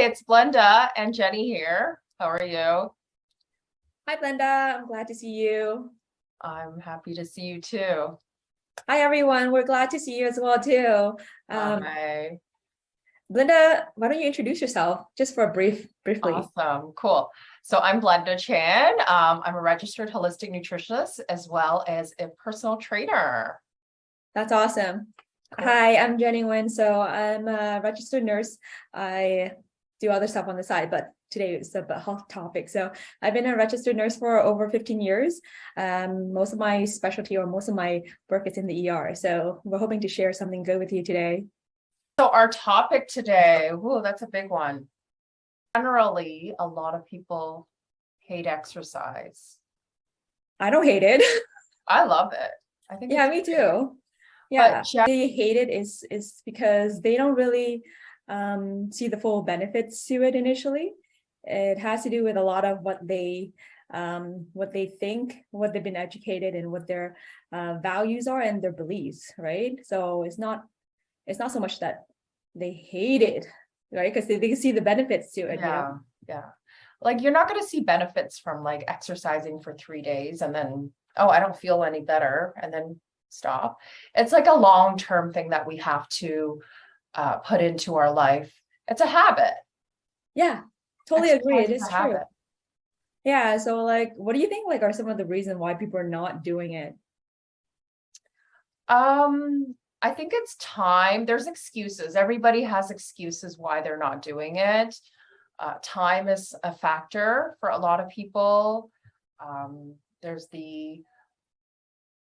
Hi, it's Blenda and Jenny here. How are you? Hi, Blenda. I'm glad to see you. I'm happy to see you too. Hi, everyone. We're glad to see you as well, too. Hi. Blenda, why don't you introduce yourself just for a briefly? Awesome. Cool. So I'm Blenda Chan. I'm a registered holistic nutritionist as well as a personal trainer. That's awesome. Cool. Hi, I'm Jenny Nguyen. So I'm a registered nurse. I do other stuff on the side, but today is a health topic. So I've been a registered nurse for over 15 years. Most of my specialty or most of my work is in the ER. So we're hoping to share something good with you today. So our topic today, that's a big one. Generally, a lot of people hate exercise. I don't hate it. I love it. I think Yeah, me too. Yeah, they hate it is because they don't really see the full benefits to it initially. It has to do with a lot of what they think, what they've been educated, and what their values are and their beliefs, right? So it's not so much that they hate it, right? Because they can see the benefits to it. Yeah, yeah. Like you're not going to see benefits from like exercising for 3 days and then, oh, I don't feel any better, and then stop. It's like a long-term thing that we have to put into our life. It's a habit. Yeah, totally agree. It is true. Habit. Yeah. So like, what do you think like are some of the reasons why people are not doing it? I think it's time. There's excuses. Everybody has excuses why they're not doing it. Time is a factor for a lot of people. There's the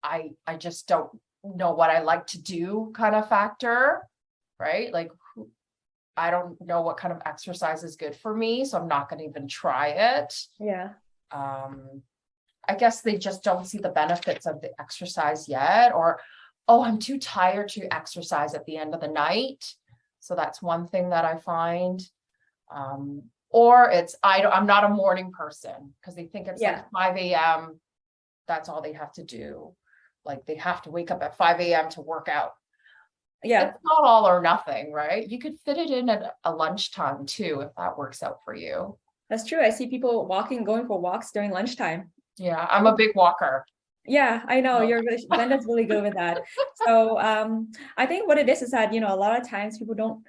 I just don't know what I like to do kind of factor, right? Like I don't know what kind of exercise is good for me, so I'm not going to even try it. Yeah. I guess they just don't see the benefits of the exercise yet, or, oh, I'm too tired to exercise at the end of the night. So that's one thing that I find. Or it's, I'm not a morning person because they think it's like 5 a.m. That's all they have to do. Like they have to wake up at 5 a.m. to work out. Yeah. It's not all or nothing, right? You could fit it in at a lunchtime too, if that works out for you. That's true. I see people going for walks during lunchtime. Yeah, I'm a big walker. Yeah, I know Blenda's really good with that. So I think what it is that, a lot of times people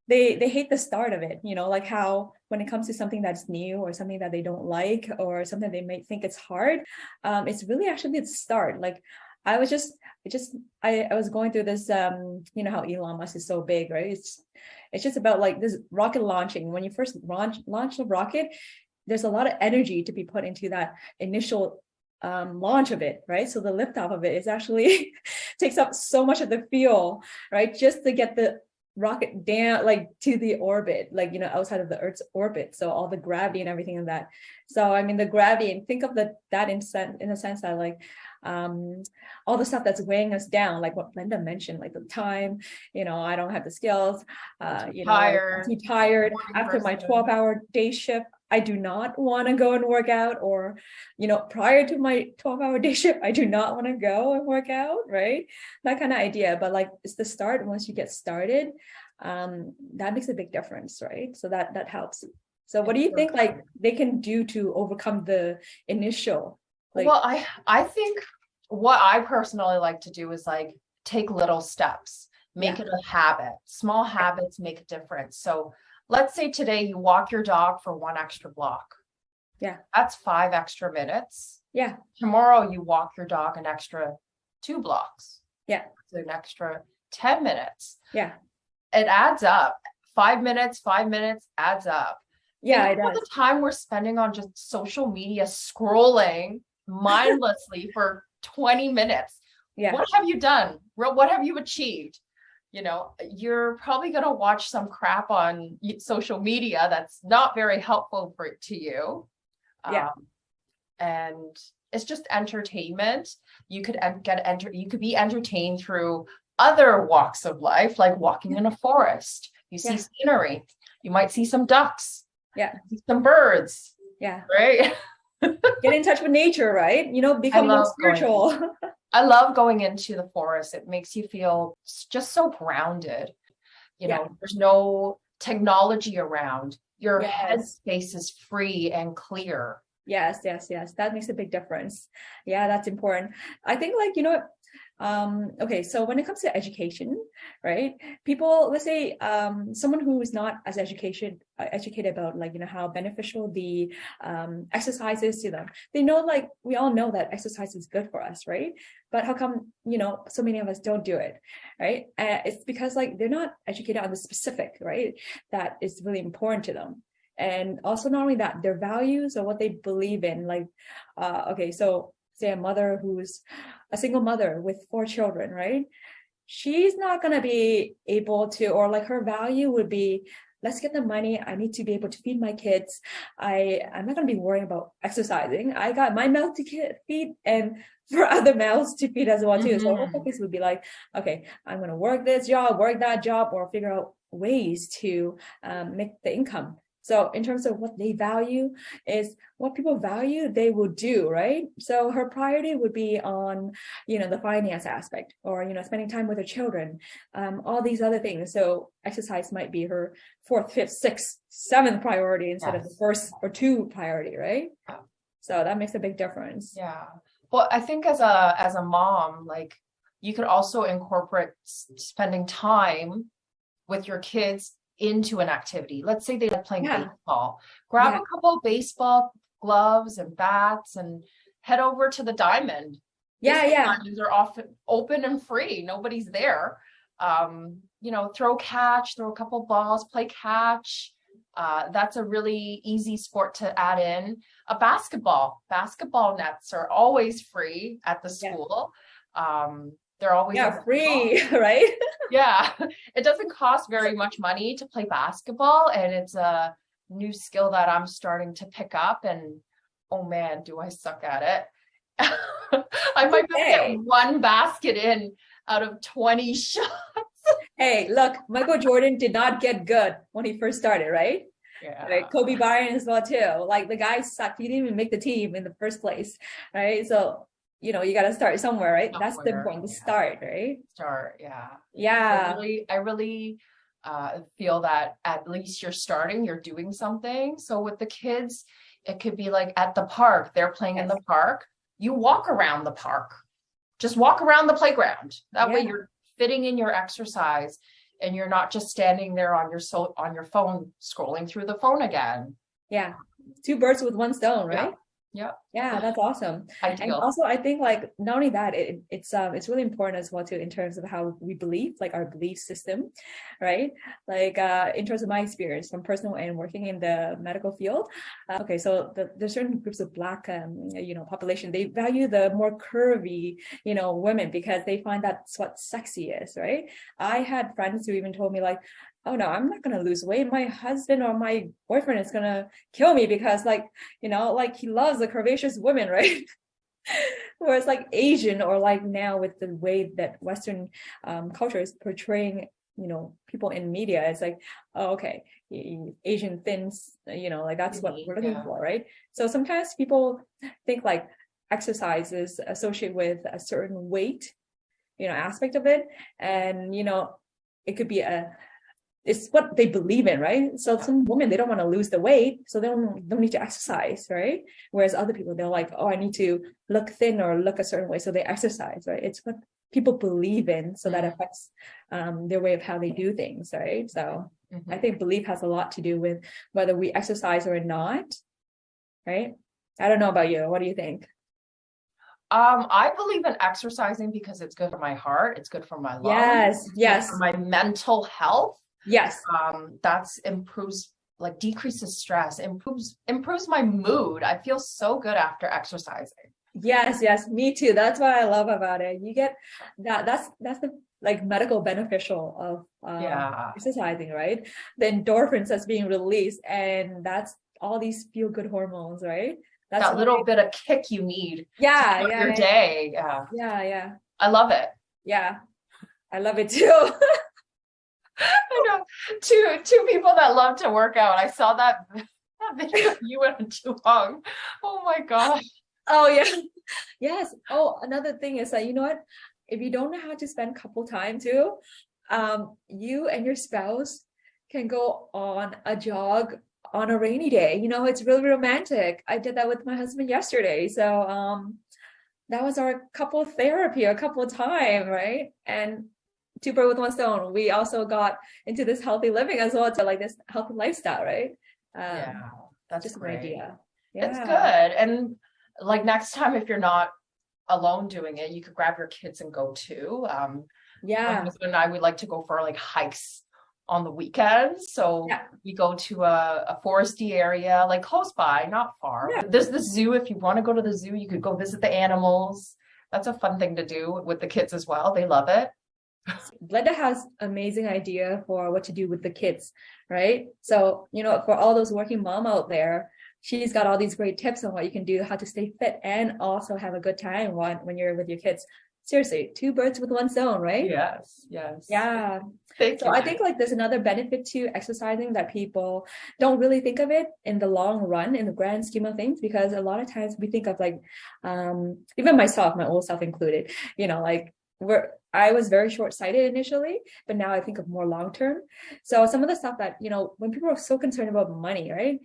they hate the start of it, like how when it comes to something that's new or something that they don't like or something they may think it's hard, it's really actually the start. Like I was I was going through this, how Elon Musk is so big, right? It's just about like this rocket launching. When you first launch a rocket, there's a lot of energy to be put into that initial launch of it, right? So the liftoff of it is actually takes up so much of the fuel, right? Just to get the rocket down like to the orbit, like outside of the Earth's orbit. So all the gravity and everything in that. So I mean the gravity, and think of that in a sense that like all the stuff that's weighing us down, like what Blenda mentioned, like the time, I don't have the skills, I'm too tired after my 12-hour day shift. I do not want to go and work out, or, prior to my 12-hour day shift, I do not want to go and work out, right? That kind of idea. But like, it's the start. Once you get started, that makes a big difference, right? So that helps. So what do you think like they can do to overcome the initial? Well, I think what I personally like to do is like take little steps, make it a habit. Small habits make a difference. So let's say today you walk your dog for 1 extra block. Yeah. That's 5 extra minutes. Yeah. Tomorrow you walk your dog an extra 2 blocks. Yeah. So an extra 10 minutes. Yeah. It adds up. 5 minutes adds up. Yeah. Think about the time we're spending on just social media scrolling mindlessly for 20 minutes. Yeah. What have you done? What have you achieved? You're probably going to watch some crap on social media that's not very helpful to you. Yeah. And it's just entertainment. You could be entertained through other walks of life, like walking in a forest. You see scenery. You might see some ducks. Yeah. See some birds. Yeah. Right. Get in touch with nature, right? Become more spiritual. I love going into the forest. It makes you feel just so grounded. There's no technology around. Your Yes. headspace is free and clear. Yes, yes, yes. That makes a big difference. Yeah, that's important. I think like, okay, so when it comes to education, right? People, let's say, someone who is not as educated about like, how beneficial the exercise is to them. They know, like, we all know that exercise is good for us, right? But how come, so many of us don't do it, right? It's because like they're not educated on the specific, right? That is really important to them. And also not only that, their values or what they believe in, like, okay, so say a mother who's a single mother with 4 children, right? She's not going to be able to, or like her value would be, let's get the money. I need to be able to feed my kids. I'm not going to be worrying about exercising. I got my mouth to feed and for other mouths to feed as well too. So her focus would be like, okay, I'm going to work this job, work that job, or figure out ways to make the income. So in terms of what they value is what people value, they will do, right? So her priority would be on, the finance aspect or, spending time with her children, all these other things. So exercise might be her 4th, 5th, 6th, 7th priority instead of the 1st or 2 priority, right? So that makes a big difference. Yeah. Well, I think as a mom, like you could also incorporate spending time with your kids into an activity. Let's say they like playing baseball. Grab a couple of baseball gloves and bats and head over to the diamond. Diamonds are often open and free. Nobody's there. Throw a couple balls, play catch. That's a really easy sport to add in. Basketball nets are always free at the school. They're always free, right? Yeah, it doesn't cost very much money to play basketball, and it's a new skill that I'm starting to pick up, and oh man, do I suck at it. I might get 1 basket in out of 20 shots. Hey, look, Michael Jordan did not get good when he first started, right? Yeah. Right? Kobe Bryant as well too. Like the guy sucked. He didn't even make the team in the first place, right? So you got to start somewhere, right? That's the important, the start, right? Yeah. I really feel that at least you're doing something. So with the kids, it could be like at the park, they're playing in the park. You walk around the park, just walk around the playground. That way you're fitting in your exercise and you're not just standing there on your phone, scrolling through the phone again. Yeah. 2 birds with 1 stone, right? Yeah, that's awesome. Ideal. And also I think like not only that, it's really important as well too in terms of how we believe, like our belief system, right? Like in terms of my experience from personal and working in the medical field. Okay, so there's certain groups of Black population, they value the more curvy women because they find that's what sexy is, right? I had friends who even told me like, oh no, I'm not gonna lose weight. My husband or my boyfriend is gonna kill me because like he loves the curvaceous women, right? Whereas like Asian or like now with the way that Western culture is portraying, people in media, it's like, oh, okay, Asian thins, like that's what we're looking for, right? So sometimes people think like exercise is associated with a certain weight, aspect of it, and it could be it's what they believe in, right? So some women, they don't want to lose the weight, so they don't need to exercise, right? Whereas other people, they're like, oh, I need to look thin or look a certain way, so they exercise, right? It's what people believe in, so that affects their way of how they do things, right? So I think belief has a lot to do with whether we exercise or not, right? I don't know about you. What do you think? I believe in exercising because it's good for my heart, it's good for my lungs, yes, for my mental health. Yes. That's decreases stress, improves my mood. I feel so good after exercising. Yes, me too. That's what I love about it. You get that's the like medical beneficial of exercising, right? The endorphins that's being released, and that's all these feel good hormones, right? That's that little bit of kick you need. Your day. Yeah. I love it. Yeah, I love it too. I know two people that love to work out. I saw that video of you and Chuhong. Oh my gosh. Oh yeah. Yes. Oh, another thing is that you know what? If you don't know how to spend couple time too, you and your spouse can go on a jog on a rainy day. It's really romantic. I did that with my husband yesterday. So that was our couple therapy, a couple time, right? And two birds with one stone. We also got into this healthy living as well, to like this healthy lifestyle, right? Yeah, that's just great. an idea. It's good. And like next time, if you're not alone doing it, you could grab your kids and go too. My husband and I would like to go for like hikes on the weekends. So we go to a foresty area, like close by, not far. There's the zoo. If you want to go to the zoo, you could go visit the animals. That's a fun thing to do with the kids as well. They love it. Blenda has amazing idea for what to do with the kids, right? So, for all those working mom out there, she's got all these great tips on what you can do, how to stay fit and also have a good time when you're with your kids. Seriously, two birds with one stone, right? Yes. Yeah. Thank you. I think like there's another benefit to exercising that people don't really think of it in the long run, in the grand scheme of things, because a lot of times we think of like, even myself, my old self included, like I was very short-sighted initially, but now I think of more long-term. So some of the stuff that, when people are so concerned about money, right?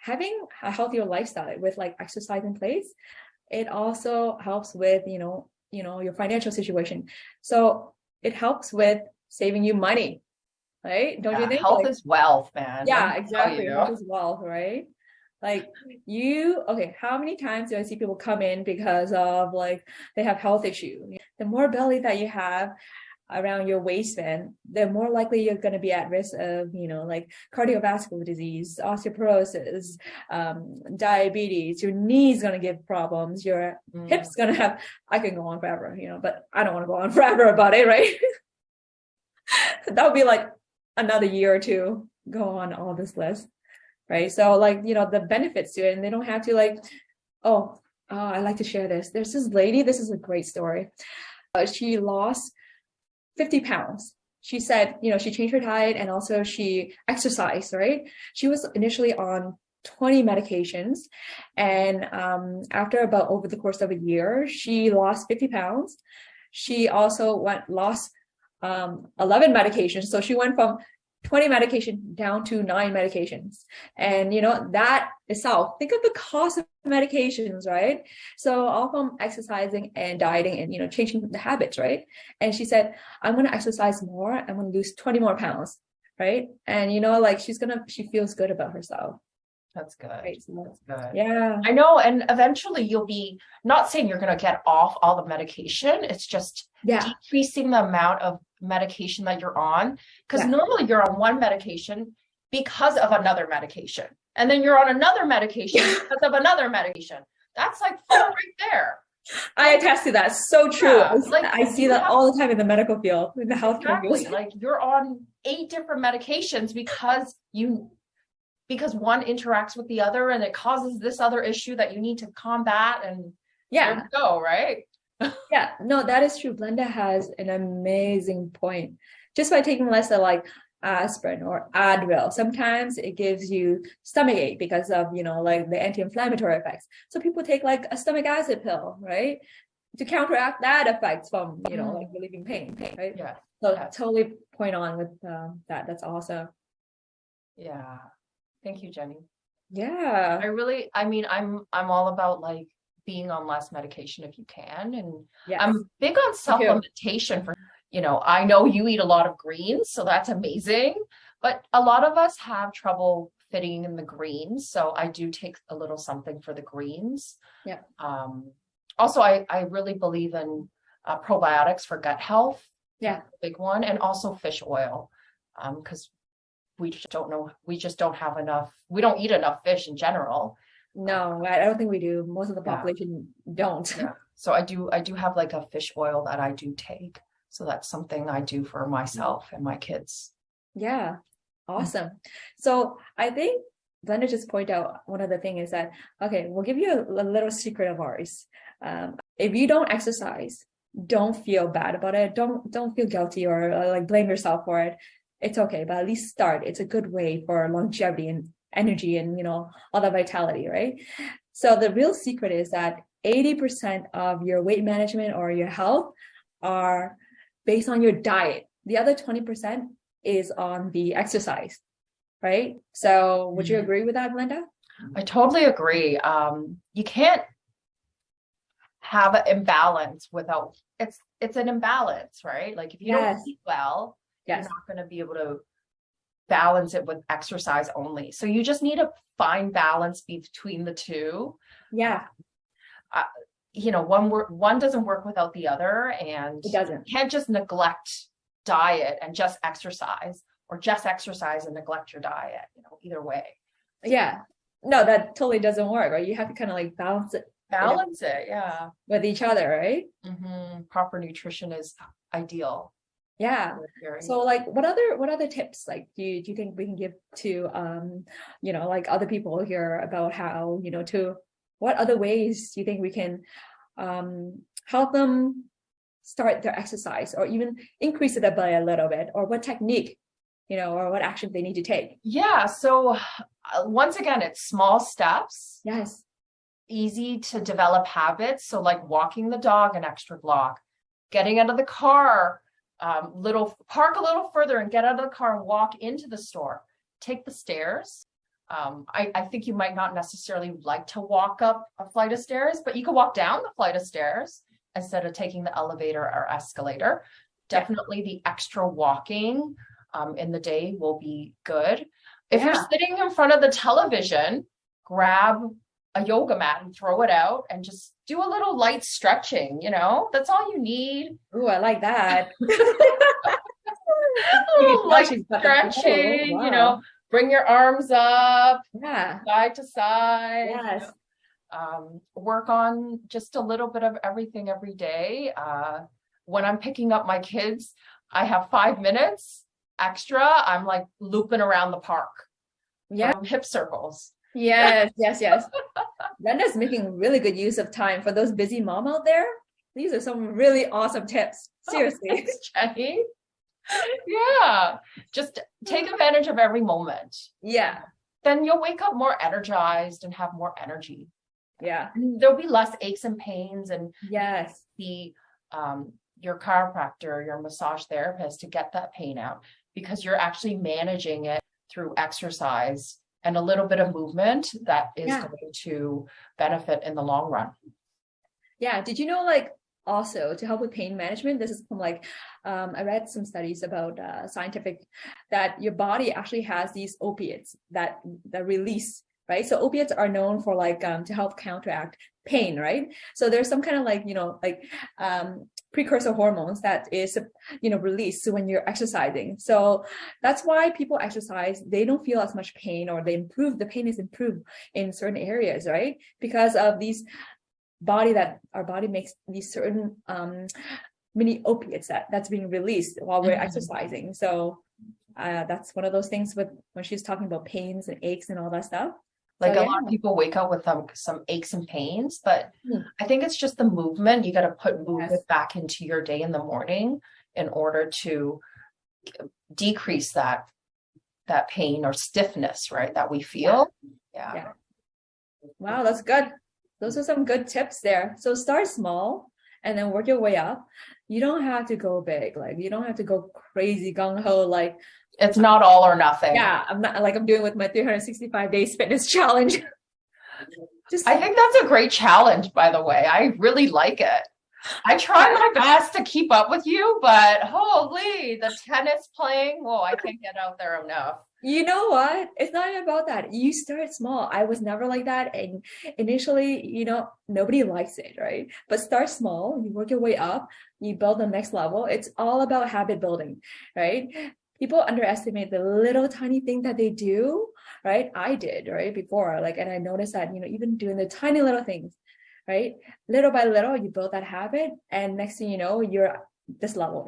Having a healthier lifestyle with like exercise in place, it also helps with, your financial situation. So it helps with saving you money, right? Don't you think? Health is wealth, man. Yeah, exactly. Health is wealth, right? Like how many times do I see people come in because of like they have health issue? The more belly that you have around your waistband, the more likely you're going to be at risk of, like cardiovascular disease, osteoporosis, diabetes, your knee's going to give problems, your hips going to have, I can go on forever, but I don't want to go on forever about it, right? That would be like another year or two, go on all this list. Right. So like, the benefits to it, and they don't have to like, I like to share this. There's this lady, this is a great story. She lost 50 pounds. She said, she changed her diet and also she exercised, right? She was initially on 20 medications. And after about over the course of a year, she lost 50 pounds. She also lost 11 medications. So she went from 20 medication down to 9 medications. And, that itself, think of the cost of medications, right? So all from exercising and dieting and, changing the habits, right? And she said, I'm going to exercise more. I'm going to lose 20 more pounds, right? And, like she feels good about herself. That's good. Right? So that's good. Yeah. I know. And eventually you'll be, not saying you're going to get off all the medication. It's just decreasing the amount of medication that you're on. Because normally you're on one medication because of another medication. And then you're on another medication because of another medication. That's like 4 right there. I attest to that. So true. Like, I see that all the time in the medical field, in the healthcare field. Like you're on 8 different medications because one interacts with the other and it causes this other issue that you need to combat, and there you go, right? Yeah, no, that is true. Blenda has an amazing point. Just by taking less of like aspirin or Advil, sometimes it gives you stomach ache because of, like the anti-inflammatory effects. So people take like a stomach acid pill, right? To counteract that effect from, like relieving pain, right? Yeah. So totally point on with that. That's awesome. Yeah. Thank you, Jenny. Yeah. I'm all about like being on less medication if you can. And I'm big on supplementation for, I know you eat a lot of greens, so that's amazing. But a lot of us have trouble fitting in the greens. So I do take a little something for the greens. Yeah. Also, I really believe in probiotics for gut health. Yeah. Big one. And also fish oil. Because we just don't have enough. We don't eat enough fish in general. No, I don't think we do. Most of the population don't. Yeah. So I do have like a fish oil that I do take. So that's something I do for myself and my kids. Yeah. Awesome. So I think Blenda just pointed out one of the things is that, okay, we'll give you a little secret of ours. If you don't exercise, don't feel bad about it. Don't feel guilty or like blame yourself for it. It's okay, but at least start. It's a good way for longevity and energy and, all the vitality, right? So the real secret is that 80% of your weight management or your health are based on your diet. The other 20% is on the exercise, right? So would you Mhm. agree with that, Blenda? I totally agree. You can't have an imbalance without it's an imbalance, right? Like if you don't Yes, eat well, you're yes, not going to be able to balance it with exercise only. So you just need a fine balance between the two. yeah, Uh, one doesn't work without the other, and it doesn't. you can't just neglect diet and just exercise, or just exercise and neglect your diet. Either way, Yeah, no, that totally doesn't work, right? You have to kind of like balance it balance it. Yeah. with each other, right? Proper nutrition is ideal. Yeah. Very. So like what other tips like do you think we can give to like other people here about how, to what other ways do you think we can help them start their exercise or even increase it by a little bit, or what technique, or what action they need to take? Yeah. So once again, it's small steps. Yes. Easy to develop habits. So like walking the dog an extra block, getting out of the car, park a little further and get out of the car and walk into the store, take the stairs. I think you might not necessarily like to walk up a flight of stairs, but you can walk down the flight of stairs instead of taking the elevator or escalator. Definitely the extra walking in the day will be good. If you're sitting in front of the television, grab a yoga mat and throw it out and just do a little light stretching, that's all you need. Ooh, I like that. A little light stretching, wow. Bring your arms up, Yeah. side to side. Yes. Work on just a little bit of everything every day. When I'm picking up my kids, I have 5 minutes extra. I'm like looping around the park. Yeah. Hip circles. Yes. Blenda's making really good use of time. For those busy mom out there, these are some really awesome tips. Seriously. Thanks, Jenny. Yeah. Just take advantage of every moment. Yeah. Then you'll wake up more energized and have more energy. Yeah. And there'll be less aches and pains, and yes, your chiropractor, your massage therapist to get that pain out, because you're actually managing it through exercise and a little bit of movement that is going to benefit in the long run. Yeah. Did you know, like, also to help with pain management, this is from like, I read some studies about scientific, that your body actually has these opiates that release, right? So opiates are known for like, to help counteract pain, right? So there's some kind of like, precursor hormones that is, released when you're exercising. So that's why people exercise, they don't feel as much pain, or the pain is improved in certain areas, right? Because of these our body makes these certain mini opiates that's being released while we're exercising. So that's one of those things with when she's talking about pains and aches and all that stuff. Like a lot of people wake up with some aches and pains, but I think it's just the movement. You got to put movement back into your day in the morning in order to decrease that pain or stiffness, right, that we feel. Yeah. Wow, that's good. Those are some good tips there. So start small and then work your way up. You don't have to go big. Like, you don't have to go crazy gung-ho. Like, it's not all or nothing. Yeah, I'm not like I'm doing with my 365 days fitness challenge. I think that's a great challenge, by the way. I really like it. I try my best to keep up with you, but holy, the tennis playing, I can't get out there enough. You know what? It's not even about that. You start small. I was never like that. And initially, nobody likes it, right? But start small, you work your way up, you build the next level. It's all about habit building, right? People underestimate the little tiny thing that they do, right? I did, right? Before, and I noticed that, even doing the tiny little things, right? Little by little, you build that habit. And next thing you know, you're this level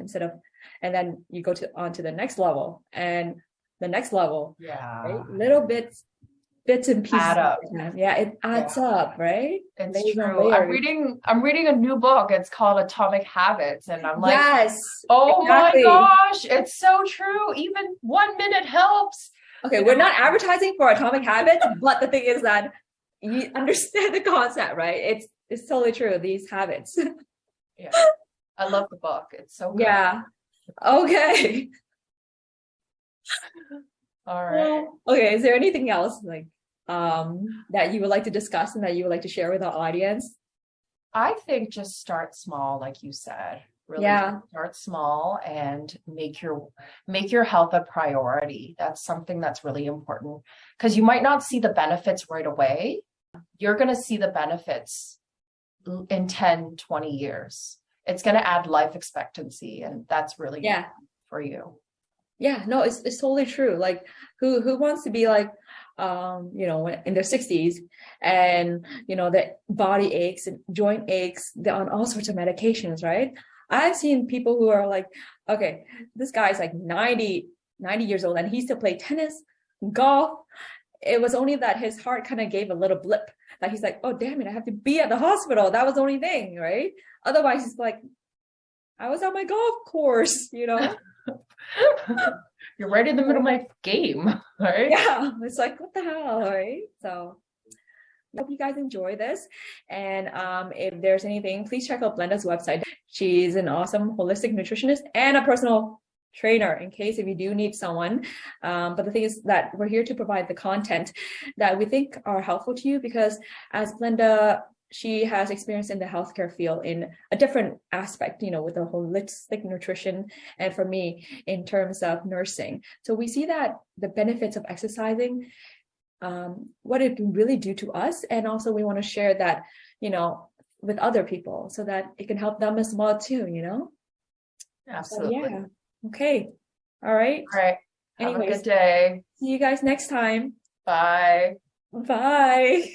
and then you go on to the next level and the next level. Yeah. Right? Little bits and pieces. Add up. Yeah, it adds up, right? It's true. I'm reading a new book. It's called Atomic Habits. And I'm like, yes, oh exactly. My gosh, it's so true. Even 1 minute helps. Okay, we're not advertising for Atomic Habits, but the thing is that you understand the concept, right? It's totally true, these habits. Yeah. I love the book. It's so good. Yeah. Okay. All right. Well, okay. Is there anything else like that you would like to discuss and that you would like to share with our audience? I think just start small, like you said. Really Yeah. just start small and make your health a priority. That's something that's really important because you might not see the benefits right away. You're going to see the benefits in 10, 20 years. It's going to add life expectancy, and that's really Yeah. for you. Yeah, no, it's totally true. Like who wants to be like in their 60s and the body aches and joint aches, they're on all sorts of medications, right? I've seen people who are like, okay, this guy's like 90 years old and he still play tennis, golf. It was only that his heart kind of gave a little blip that he's like, oh damn it, I have to be at the hospital. That was the only thing, right? Otherwise, he's like, I was on my golf course, You're right in the middle of my game, right? Yeah, it's like, what the hell, right? So I hope you guys enjoy this. And if there's anything, please check out Blenda's website. She's an awesome holistic nutritionist and a personal trainer in case if you do need someone. But the thing is that we're here to provide the content that we think are helpful to you because as Blenda, she has experience in the healthcare field in a different aspect, with the holistic nutrition, and for me, in terms of nursing. So we see that the benefits of exercising, what it can really do to us, and also we want to share that, with other people so that it can help them as well too. Absolutely. So, yeah. Okay. All right. All right. Have Anyways, a good day. see you guys next time. Bye. Bye.